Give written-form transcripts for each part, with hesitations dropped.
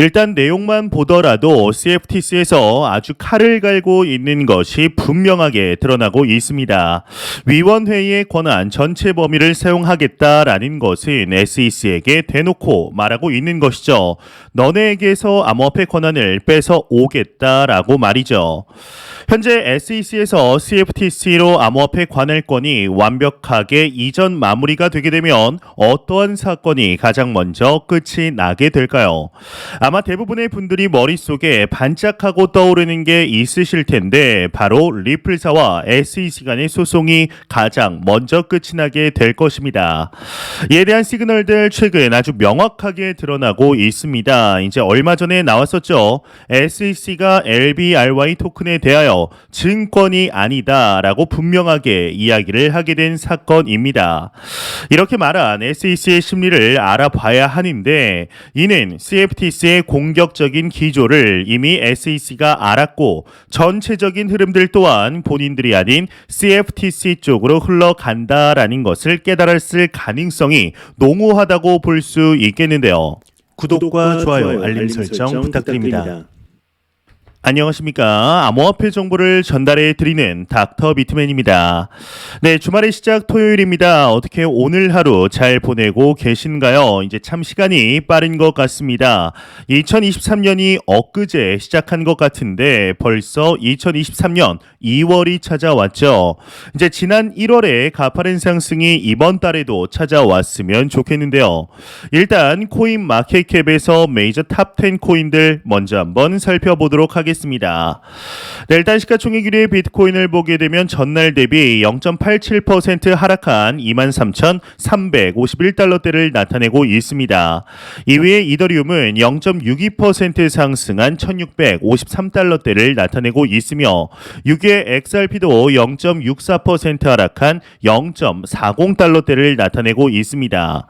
일단 내용만 보더라도 CFTC에서 아주 칼을 갈고 있는 것이 분명하게 드러나고 있습니다. 위원회의의 권한 전체 범위를 사용하겠다라는 것은 SEC에게 대놓고 말하고 있는 것이죠. 너네에게서 암호화폐 권한을 뺏어 오겠다라고 말이죠. 현재 SEC에서 CFTC로 암호화폐 관할권이 완벽하게 이전 마무리가 되게 되면 어떠한 사건이 가장 먼저 끝이 나게 될까요? 아마 대부분의 분들이 머릿속에 반짝하고 떠오르는 게 있으실 텐데 바로 리플사와 SEC 간의 소송이 가장 먼저 끝이 나게 될 것입니다. 이에 대한 시그널들 최근 아주 명확하게 드러나고 있습니다. 이제 얼마 전에 나왔었죠. SEC가 LBRY 토큰에 대하여 증권이 아니다라고 분명하게 이야기를 하게 된 사건입니다. 이렇게 말한 SEC의 심리를 알아봐야 하는데 이는 CFTC의 공격적인 기조를 이미 SEC가 알았고 전체적인 흐름들 또한 본인들이 아닌 CFTC 쪽으로 흘러간다라는 것을 깨달았을 가능성이 농후하다고 볼 수 있겠는데요. 구독과 좋아요, 알림 설정 부탁드립니다. 안녕하십니까. 암호화폐 정보를 전달해 드리는 닥터 비트맨입니다. 네, 주말의 시작 토요일입니다. 어떻게 오늘 하루 잘 보내고 계신가요? 이제 참 시간이 빠른 것 같습니다. 2023년이 엊그제 시작한 것 같은데 벌써 2023년 2월이 찾아왔죠. 이제 지난 1월에 가파른 상승이 이번 달에도 찾아왔으면 좋겠는데요. 일단 코인 마켓캡에서 메이저 탑10 코인들 먼저 한번 살펴보도록 하겠습니다. 네, 일단 시가총액 1위의 비트코인을 보게 되면 전날 대비 0.87% 하락한 23,351달러대를 나타내고 있습니다. 2위의 이더리움은 0.62% 상승한 1,653달러대를 나타내고 있으며 6위의 XRP도 0.64% 하락한 0.40달러대를 나타내고 있습니다.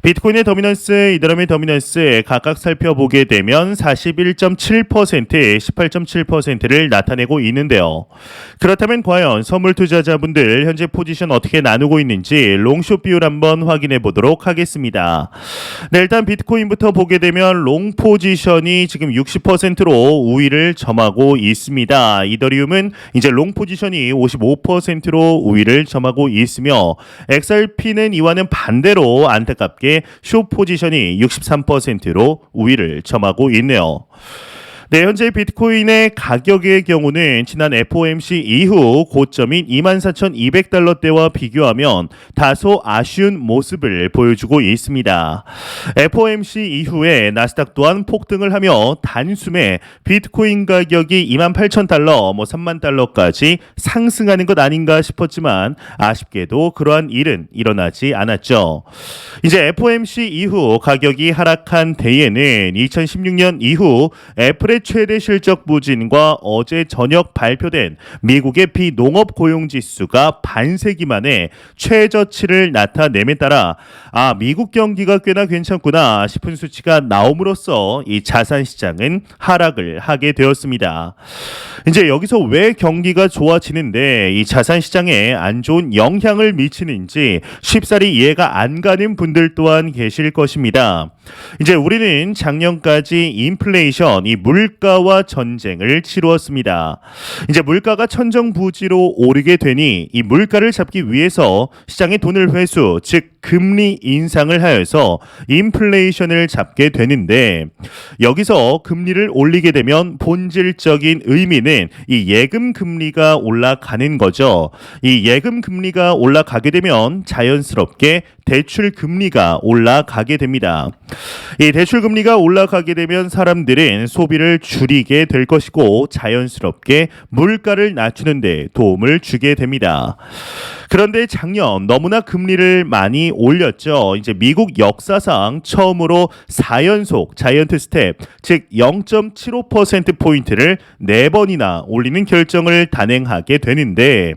비트코인의 더미넌스, 이더리움의 더미넌스 각각 살펴보게 되면 41.7%, 18.7%를 나타내고 있는데요. 그렇다면 과연 선물 투자자분들 현재 포지션 어떻게 나누고 있는지 롱숏 비율 한번 확인해 보도록 하겠습니다. 네, 일단 비트코인부터 보게 되면 롱 포지션이 지금 60%로 우위를 점하고 있습니다. 이더리움은 이제 롱 포지션이 55%로 우위를 점하고 있으며 XRP는 이와는 반대로 안타깝게 숏 포지션이 63%로 우위를 점하고 있네요. 네, 현재 비트코인의 가격의 경우는 지난 FOMC 이후 고점인 24,200달러대와 비교하면 다소 아쉬운 모습을 보여주고 있습니다. FOMC 이후에 나스닥 또한 폭등을 하며 단숨에 비트코인 가격이 28,000달러, 30,000달러까지 상승하는 것 아닌가 싶었지만 아쉽게도 그러한 일은 일어나지 않았죠. 이제 FOMC 이후 가격이 하락한 데에는 2016년 이후 애플의 최대 실적 부진과 어제 저녁 발표된 미국의 비농업 고용지수가 반세기 만에 최저치를 나타냄에 따라 미국 경기가 꽤나 괜찮구나 싶은 수치가 나옴으로써 이 자산 시장은 하락을 하게 되었습니다. 이제 여기서 왜 경기가 좋아지는데 이 자산 시장에 안 좋은 영향을 미치는지 쉽사리 이해가 안 가는 분들 또한 계실 것입니다. 이제 우리는 작년까지 인플레이션, 이 물가와 전쟁을 치루었습니다. 이제 물가가 천정부지로 오르게 되니 이 물가를 잡기 위해서 시장에 돈을 회수, 즉 금리 인상을 하여서 인플레이션을 잡게 되는데 여기서 금리를 올리게 되면 본질적인 의미는 이 예금 금리가 올라가는 거죠. 이 예금 금리가 올라가게 되면 자연스럽게 대출 금리가 올라가게 됩니다. 이 대출 금리가 올라가게 되면 사람들은 소비를 줄이게 될 것이고 자연스럽게 물가를 낮추는 데 도움을 주게 됩니다. 그런데 작년 너무나 금리를 많이 올렸죠. 이제 미국 역사상 처음으로 4연속 자이언트 스텝, 즉 0.75%포인트를 4번이나 올리는 결정을 단행하게 되는데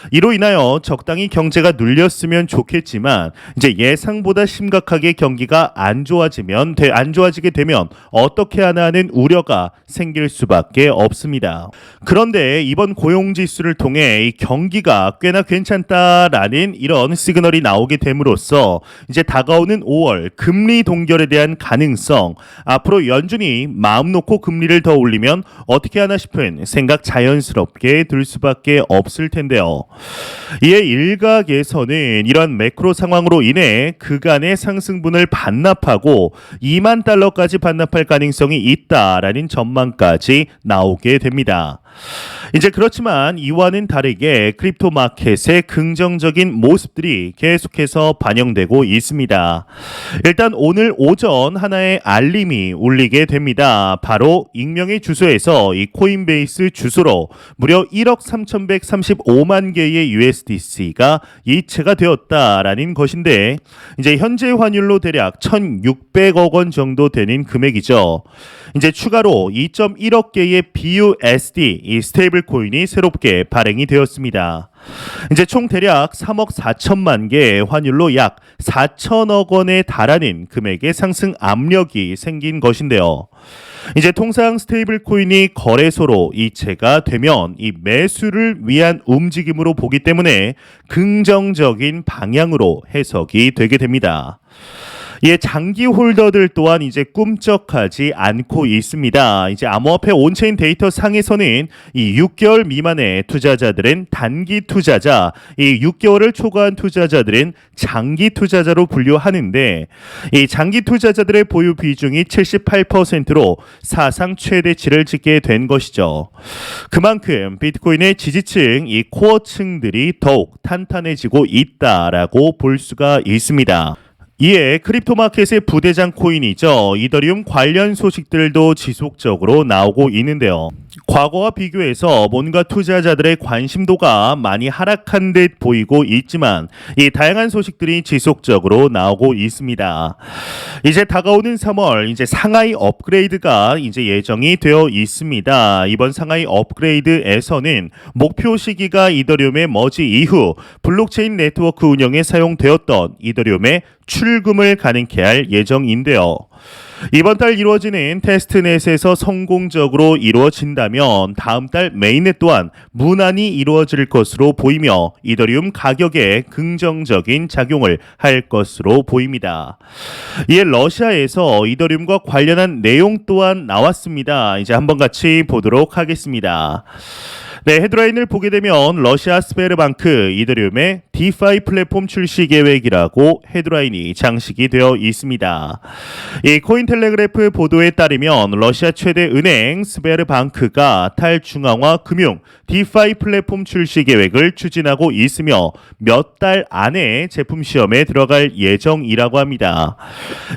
이로 인하여 적당히 경제가 눌렸으면 좋겠지만 이제 예상보다 심각하게 경기가 안 좋아지게 되면 어떻게 하나 하는 우려가 생길 수밖에 없습니다. 그런데 이번 고용지수를 통해 이 경기가 꽤나 괜찮다 있다라는 이런 시그널이 나오게 됨으로써 이제 다가오는 5월 금리 동결에 대한 가능성, 앞으로 연준이 마음 놓고 금리를 더 올리면 어떻게 하나 싶은 생각 자연스럽게 들 수밖에 없을 텐데요. 이에 일각에서는 이런 매크로 상황으로 인해 그간의 상승분을 반납하고 2만 달러까지 반납할 가능성이 있다라는 전망까지 나오게 됩니다. 이제 그렇지만 이와는 다르게 크립토 마켓의 긍정적인 모습들이 계속해서 반영되고 있습니다. 일단 오늘 오전 하나의 알림이 울리게 됩니다. 바로 익명의 주소에서 이 코인베이스 주소로 무려 1억 3,135만 개의 USDC가 이체가 되었다라는 것인데, 이제 현재 환율로 대략 1,600억 원 정도 되는 금액이죠. 이제 추가로 2.1억 개의 BUSD 이 스테이블 코인이 새롭게 발행이 되었습니다. 이제 총 대략 3억 4천만 개, 환율로 약 4천억 원에 달하는 금액의 상승 압력이 생긴 것인데요. 이제 통상 스테이블 코인이 거래소로 이체가 되면 이 매수를 위한 움직임으로 보기 때문에 긍정적인 방향으로 해석이 되게 됩니다. 예, 장기 홀더들 또한 이제 꿈쩍하지 않고 있습니다. 이제 암호화폐 온체인 데이터 상에서는 이 6개월 미만의 투자자들은 단기 투자자, 이 6개월을 초과한 투자자들은 장기 투자자로 분류하는데, 이 장기 투자자들의 보유 비중이 78%로 사상 최대치를 찍게 된 것이죠. 그만큼 비트코인의 지지층, 이 코어층들이 더욱 탄탄해지고 있다라고 볼 수가 있습니다. 이에 크립토 마켓의 부대장 코인이죠. 이더리움 관련 소식들도 지속적으로 나오고 있는데요. 과거와 비교해서 뭔가 투자자들의 관심도가 많이 하락한 듯 보이고 있지만 이 다양한 소식들이 지속적으로 나오고 있습니다. 이제 다가오는 3월 이제 상하이 업그레이드가 이제 예정이 되어 있습니다. 이번 상하이 업그레이드에서는 목표 시기가 이더리움의 머지 이후 블록체인 네트워크 운영에 사용되었던 이더리움의 출금을 가능케 할 예정인데요. 이번 달 이루어지는 테스트넷에서 성공적으로 이루어진다면 다음 달 메인넷 또한 무난히 이루어질 것으로 보이며 이더리움 가격에 긍정적인 작용을 할 것으로 보입니다. 이에 러시아에서 이더리움과 관련한 내용 또한 나왔습니다. 이제 한번 같이 보도록 하겠습니다. 네, 헤드라인을 보게 되면 러시아 스베르방크 이더리움의 디파이 플랫폼 출시 계획이라고 헤드라인이 장식이 되어 있습니다. 이 코인텔레그래프 보도에 따르면 러시아 최대 은행 스베르방크가 탈중앙화 금융 디파이 플랫폼 출시 계획을 추진하고 있으며 몇 달 안에 제품 시험에 들어갈 예정이라고 합니다.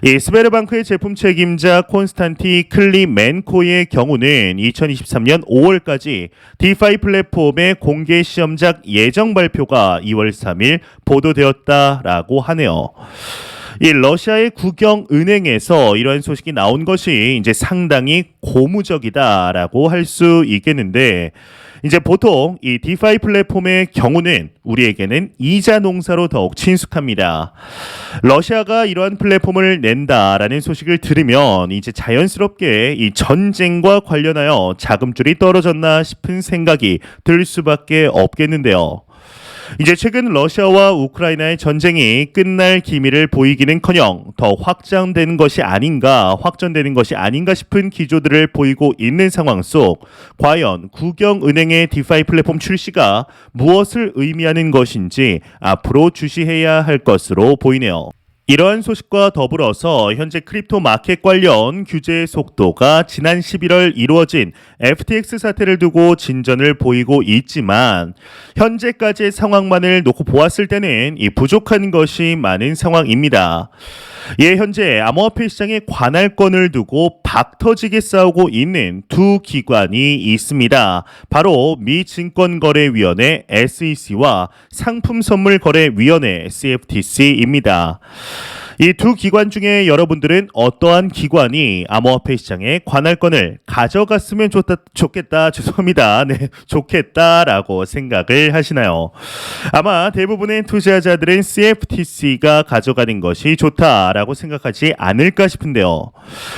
이 스베르방크의 제품 책임자 콘스탄티 클리멘코의 경우는 2023년 5월까지 디파이 플랫폼의 공개 시험작 예정 발표가 2월 3일 보도되었다라고 하네요. 이 러시아의 국영 은행에서 이러한 소식이 나온 것이 이제 상당히 고무적이다라고 할 수 있겠는데, 이제 보통 이 디파이 플랫폼의 경우는 우리에게는 이자 농사로 더욱 친숙합니다. 러시아가 이러한 플랫폼을 낸다라는 소식을 들으면 이제 자연스럽게 이 전쟁과 관련하여 자금줄이 떨어졌나 싶은 생각이 들 수밖에 없겠는데요. 이제 최근 러시아와 우크라이나의 전쟁이 끝날 기미를 보이기는커녕 더 확장되는 것이 아닌가, 확전되는 것이 아닌가 싶은 기조들을 보이고 있는 상황 속 과연 국영은행의 디파이 플랫폼 출시가 무엇을 의미하는 것인지 앞으로 주시해야 할 것으로 보이네요. 이러한 소식과 더불어서 현재 크립토 마켓 관련 규제의 속도가 지난 11월 이루어진 FTX 사태를 두고 진전을 보이고 있지만 현재까지의 상황만을 놓고 보았을 때는 이 부족한 것이 많은 상황입니다. 예, 현재 암호화폐 시장의 관할권을 두고 박터지게 싸우고 있는 두 기관이 있습니다. 바로 미 증권거래위원회 SEC와 상품선물거래위원회 CFTC입니다. 이 두 기관 중에 여러분들은 어떠한 기관이 암호화폐 시장의 관할권을 가져갔으면 좋겠다, 죄송합니다. 네, 좋겠다라고 생각을 하시나요? 아마 대부분의 투자자들은 CFTC가 가져가는 것이 좋다라고 생각하지 않을까 싶은데요.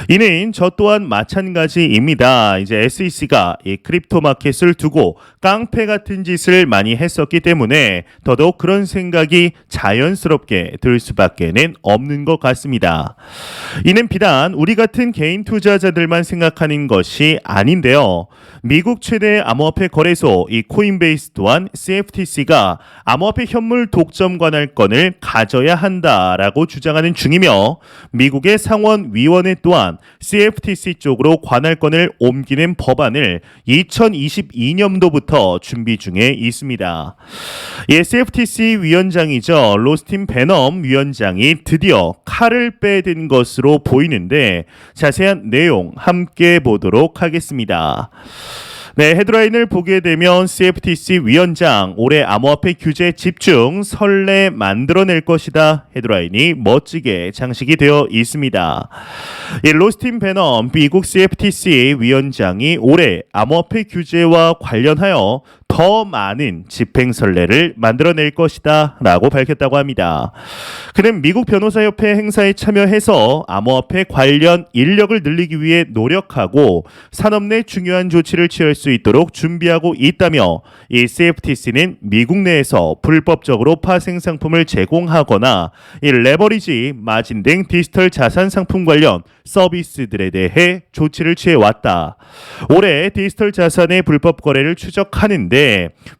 이는 저 또한 마찬가지입니다. 이제 SEC가 이 크립토 마켓을 두고 깡패 같은 짓을 많이 했었기 때문에 더더욱 그런 생각이 자연스럽게 들 수밖에는 없는 것 같습니다. 이는 비단 우리 같은 개인 투자자들만 생각하는 것이 아닌데요. 미국 최대 암호화폐 거래소 이 코인베이스 또한 CFTC가 암호화폐 현물 독점 관할권을 가져야 한다라고 주장하는 중이며 미국의 상원위원회 또한 CFTC 쪽으로 관할권을 옮기는 법안을 2022년도부터 준비 중에 있습니다. CFTC 위원장이죠. 로스틴 베넘 위원장이 드디어 칼을 빼든 것으로 보이는데 자세한 내용 함께 보도록 하겠습니다. 네, 헤드라인을 보게 되면 CFTC 위원장 올해 암호화폐 규제 집중 선례 만들어낼 것이다. 헤드라인이 멋지게 장식이 되어 있습니다. 로스틴 베넘 미국 CFTC 위원장이 올해 암호화폐 규제와 관련하여 더 많은 집행 선례를 만들어낼 것이다 라고 밝혔다고 합니다. 그는 미국 변호사협회 행사에 참여해서 암호화폐 관련 인력을 늘리기 위해 노력하고 산업 내 중요한 조치를 취할 수 있도록 준비하고 있다며 이 CFTC는 미국 내에서 불법적으로 파생 상품을 제공하거나 이 레버리지, 마진 등 디지털 자산 상품 관련 서비스들에 대해 조치를 취해왔다. 올해 디지털 자산의 불법 거래를 추적하는데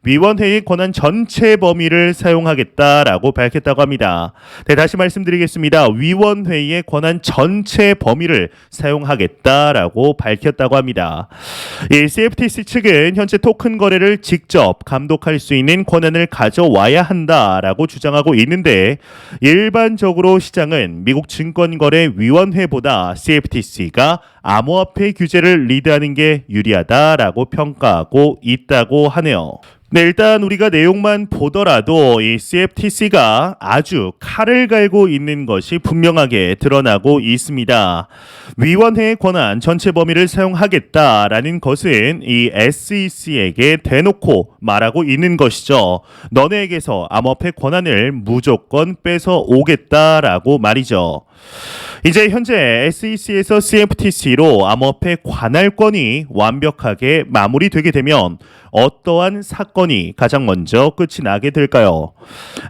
위원회의 권한 전체 범위를 사용하겠다라고 밝혔다고 합니다. 네, 다시 말씀드리겠습니다. 위원회의 권한 전체 범위를 사용하겠다라고 밝혔다고 합니다. 이 CFTC 측은 현재 토큰 거래를 직접 감독할 수 있는 권한을 가져와야 한다라고 주장하고 있는데 일반적으로 시장은 미국 증권거래위원회보다 CFTC가 암호화폐 규제를 리드하는 게 유리하다라고 평가하고 있다고 하네요. 네, 일단 우리가 내용만 보더라도 이 CFTC가 아주 칼을 갈고 있는 것이 분명하게 드러나고 있습니다. 위원회의 권한 전체 범위를 사용하겠다라는 것은 이 SEC에게 대놓고 말하고 있는 것이죠. 너네에게서 암호화폐 권한을 무조건 뺏어 오겠다라고 말이죠. 이제 현재 SEC에서 CFTC로 암호화폐 관할권이 완벽하게 마무리되게 되면 어떠한 사건이 가장 먼저 끝이 나게 될까요?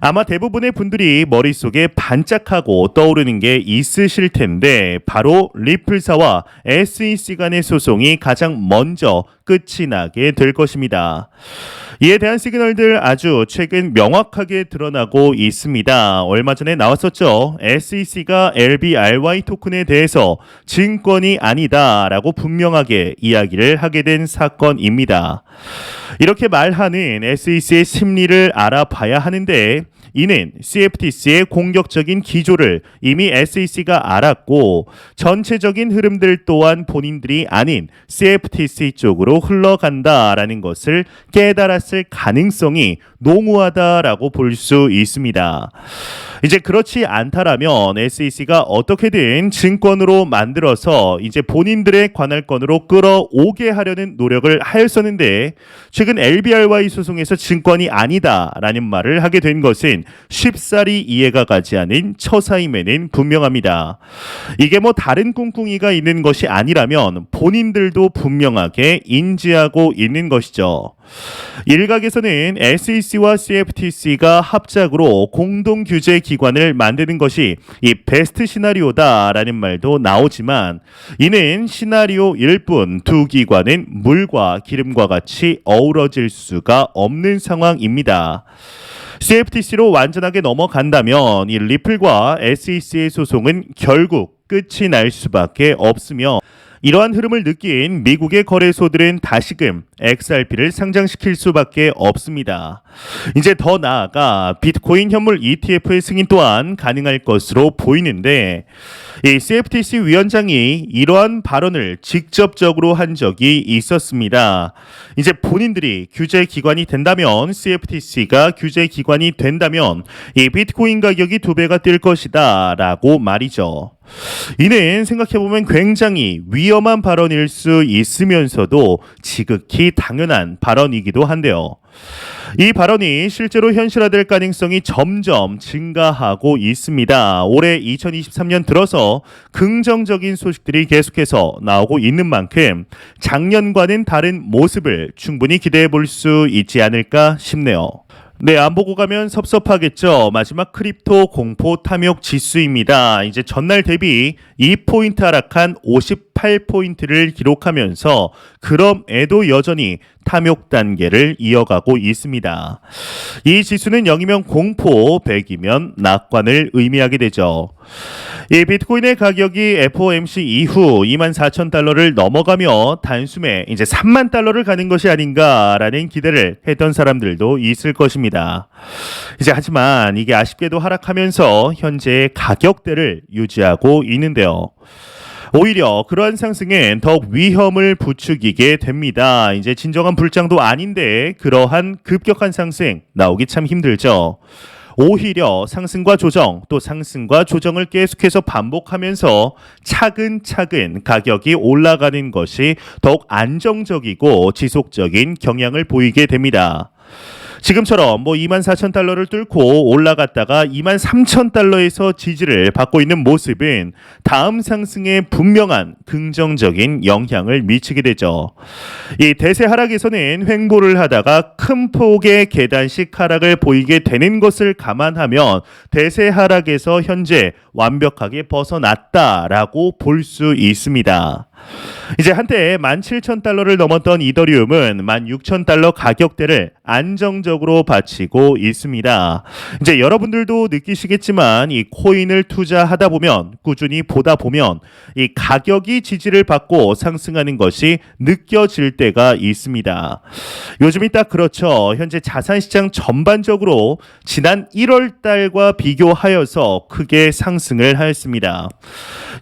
아마 대부분의 분들이 머릿속에 반짝하고 떠오르는 게 있으실 텐데 바로 리플사와 SEC 간의 소송이 가장 먼저 끝이 나게 될 것입니다. 이에 대한 시그널들 아주 최근 명확하게 드러나고 있습니다. 얼마 전에 나왔었죠. SEC가 LBRY 토큰에 대해서 증권이 아니다라고 분명하게 이야기를 하게 된 사건입니다. 이렇게 말하는 SEC의 심리를 알아봐야 하는데 이는 CFTC의 공격적인 기조를 이미 SEC가 알았고 전체적인 흐름들 또한 본인들이 아닌 CFTC 쪽으로 흘러간다라는 것을 깨달았을 가능성이 농후하다라고 볼 수 있습니다. 이제 그렇지 않다라면 SEC가 어떻게든 증권으로 만들어서 이제 본인들의 관할권으로 끌어오게 하려는 노력을 하였었는데 최근 LBRY 소송에서 증권이 아니다라는 말을 하게 된 것은 쉽사리 이해가 가지 않은 처사임에는 분명합니다. 이게 뭐 다른 꿍꿍이가 있는 것이 아니라면 본인들도 분명하게 인지하고 있는 것이죠. 일각에서는 SEC와 CFTC가 합작으로 공동 규제 기관을 만드는 것이 이 베스트 시나리오다라는 말도 나오지만 이는 시나리오일 뿐 두 기관은 물과 기름과 같이 어우러질 수가 없는 상황입니다. CFTC로 완전하게 넘어간다면 이 리플과 SEC의 소송은 결국 끝이 날 수밖에 없으며 이러한 흐름을 느낀 미국의 거래소들은 다시금 XRP를 상장시킬 수밖에 없습니다. 이제 더 나아가 비트코인 현물 ETF의 승인 또한 가능할 것으로 보이는데 이 CFTC 위원장이 이러한 발언을 직접적으로 한 적이 있었습니다. 이제 본인들이 규제 기관이 된다면 CFTC가 규제 기관이 된다면 이 비트코인 가격이 2배가 뛸 것이다 라고 말이죠. 이는 생각해보면 굉장히 위험한 발언일 수 있으면서도 지극히 당연한 발언이기도 한데요. 이 발언이 실제로 현실화될 가능성이 점점 증가하고 있습니다. 올해 2023년 들어서 긍정적인 소식들이 계속해서 나오고 있는 만큼 작년과는 다른 모습을 충분히 기대해 볼 수 있지 않을까 싶네요. 네, 안 보고 가면 섭섭하겠죠. 마지막 크립토 공포 탐욕 지수입니다. 이제 전날 대비 2포인트 하락한 58포인트를 기록하면서 그럼에도 여전히 탐욕 단계를 이어가고 있습니다. 이 지수는 0이면 공포, 100이면 낙관을 의미하게 되죠. 이 비트코인의 가격이 FOMC 이후 24,000달러를 넘어가며 단숨에 이제 3만 달러를 가는 것이 아닌가라는 기대를 했던 사람들도 있을 것입니다. 이제 하지만 이게 아쉽게도 하락하면서 현재의 가격대를 유지하고 있는데요. 오히려 그러한 상승은 더욱 위험을 부추기게 됩니다. 이제 진정한 불장도 아닌데 그러한 급격한 상승 나오기 참 힘들죠. 오히려 상승과 조정 또 상승과 조정을 계속해서 반복하면서 차근차근 가격이 올라가는 것이 더욱 안정적이고 지속적인 경향을 보이게 됩니다. 지금처럼 24,000달러를 뚫고 올라갔다가 23,000달러에서 지지를 받고 있는 모습은 다음 상승에 분명한 긍정적인 영향을 미치게 되죠. 이 대세 하락에서는 횡보를 하다가 큰 폭의 계단식 하락을 보이게 되는 것을 감안하면 대세 하락에서 현재 완벽하게 벗어났다라고 볼 수 있습니다. 이제 한때 17,000달러를 넘었던 이더리움은 16,000달러 가격대를 안정적으로 바치고 있습니다. 이제 여러분들도 느끼시겠지만 이 코인을 투자하다 보면 꾸준히 보다 보면 이 가격이 지지를 받고 상승하는 것이 느껴질 때가 있습니다. 요즘이 딱 그렇죠. 현재 자산시장 전반적으로 지난 1월 달과 비교하여서 크게 상승을 하였습니다.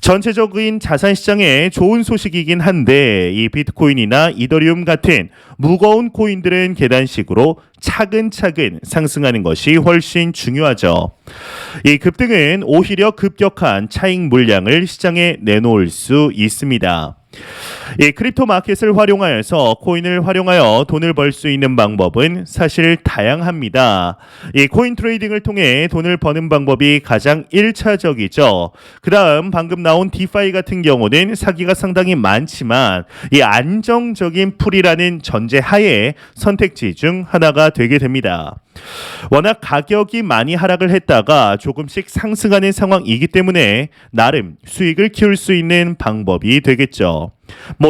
전체적인 자산시장에 좋은 소식이긴 한데 이 비트코인이나 이더리움 같은 무거운 코인들은 계단식으로 차근차근 상승하는 것이 훨씬 중요하죠. 이 급등은 오히려 급격한 차익 물량을 시장에 내놓을 수 있습니다. 이 크립토 마켓을 활용하여서 코인을 활용하여 돈을 벌 수 있는 방법은 사실 다양합니다. 이 코인 트레이딩을 통해 돈을 버는 방법이 가장 1차적이죠. 그 다음 방금 나온 디파이 같은 경우는 사기가 상당히 많지만 이 안정적인 풀이라는 전제 하에 선택지 중 하나가 되게 됩니다. 워낙 가격이 많이 하락을 했다가 조금씩 상승하는 상황이기 때문에 나름 수익을 키울 수 있는 방법이 되겠죠.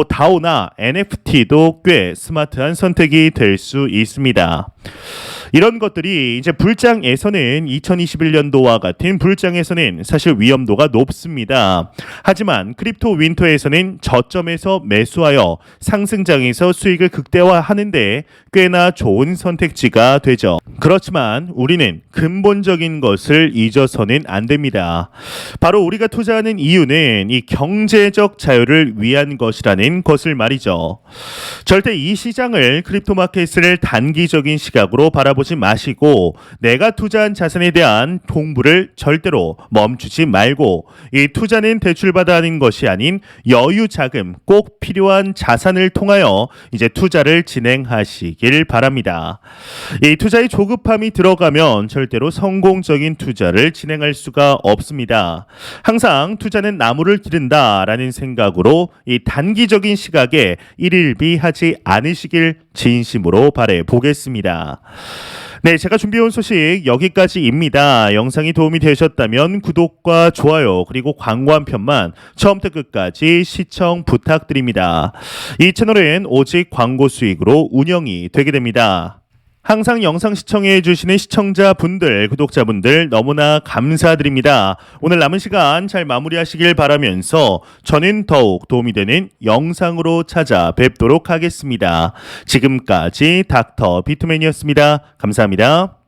다오나 NFT도 꽤 스마트한 선택이 될 수 있습니다. 이런 것들이 이제 불장에서는 2021년도와 같은 불장에서는 사실 위험도가 높습니다. 하지만 크립토 윈터에서는 저점에서 매수하여 상승장에서 수익을 극대화하는데 꽤나 좋은 선택지가 되죠. 그렇지만 우리는 근본적인 것을 잊어서는 안 됩니다. 바로 우리가 투자하는 이유는 이 경제적 자유를 위한 것이라는 것을 말이죠. 절대 이 시장을 크립토 마켓을 단기적인 시각으로 바라보지 마시고 내가 투자한 자산에 대한 공부를 절대로 멈추지 말고 이 투자는 대출받아 하는 것이 아닌 여유 자금 꼭 필요한 자산을 통하여 이제 투자를 진행하시길 바랍니다. 이 투자의 조급함이 들어가면 절대로 성공적인 투자를 진행할 수가 없습니다. 항상 투자는 나무를 기른다라는 생각으로 이 단기적인 시각에 일일비하지 않으시길 진심으로 바래 보겠습니다. 네, 제가 준비해온 소식 여기까지입니다. 영상이 도움이 되셨다면 구독과 좋아요 그리고 광고 한 편만 처음부터 끝까지 시청 부탁드립니다. 이 채널은 오직 광고 수익으로 운영이 되게 됩니다. 항상 영상 시청해 주시는 시청자분들, 구독자분들 너무나 감사드립니다. 오늘 남은 시간 잘 마무리하시길 바라면서 저는 더욱 도움이 되는 영상으로 찾아뵙도록 하겠습니다. 지금까지 닥터 비트맨이었습니다. 감사합니다.